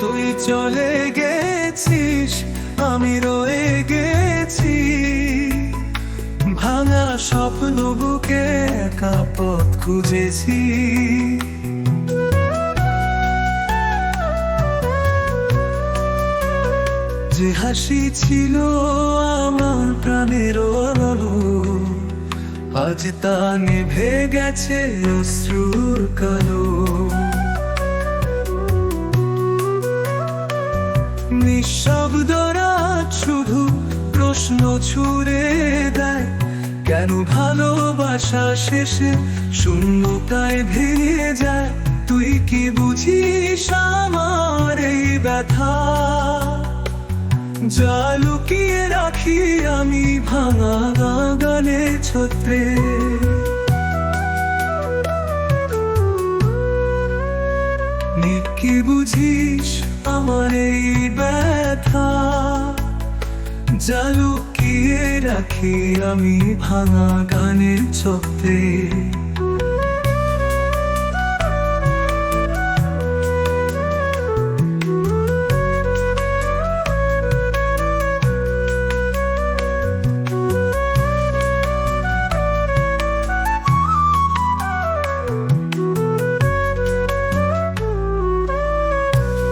তুই চলে গেছিস, আমি রয়ে গেছি ভাঙা স্বপ্ন বুকে, একা পথ খুঁজেছি। যে হাসি ছিল আমার প্রাণের আলো, আজ তা নিভে গেছে অশ্রুর কালো। নিঃশব্দ রাত শুধু প্রশ্ন ছুড়ে দেয়, কেন ভালোবাসা শেষে শূন্যতায় ভেঙে যায়। তুই কি বুঝিস আমার এই ব্যথা, যা লুকিয়ে রাখি আমি ভাঙা গানে ছত্রে। কি বুঝিস আমার এই ব্যথা, যা লুকিয়ে রাখি আমি ভাঙা গানের ছত্রে।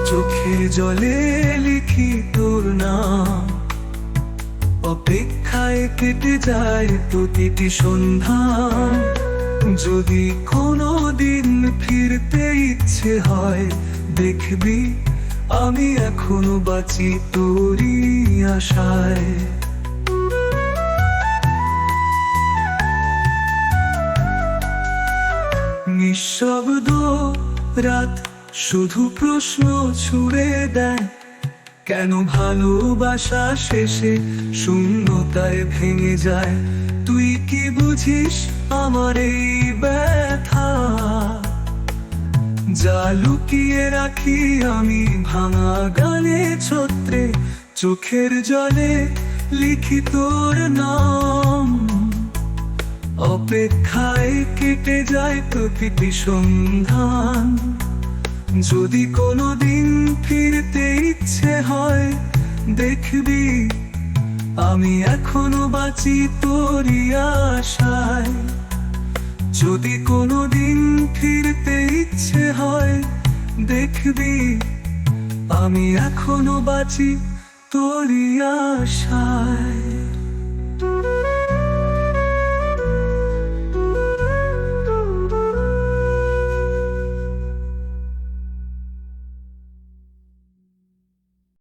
চোখে জলে লিখি তোর নাম, অপেক্ষায় কেটে যায় প্রতিটি সন্ধ্যা। যদি কোনো দিন ফিরতে ইচ্ছে হয়, দেখবি আমি এখনো বাঁচি তোরই আশায়। নিঃশব্দ রাত শুধু প্রশ্ন ছুড়ে দেয়, কেন ভালোবাসা শেষে শূন্যতায় ভেঙে যায়। তুই কি বুঝিস আমার এই ব্যথা, যা লুকিয়ে রাখি আমি ভাঙা গানে ছত্রে। চোখের জলে লিখি তোর নাম, অপেক্ষায় কেটে যায় প্রতিটি সন্ধান। যদি কোনোদিন ফিরতে ইচ্ছে হয়, দেখবি আমি এখনো বাঁচি তোরই আশায়। যদি কোনোদিন ফিরতে ইচ্ছে হয়, দেখবি আমি এখনো বাঁচি তোরই আশায়।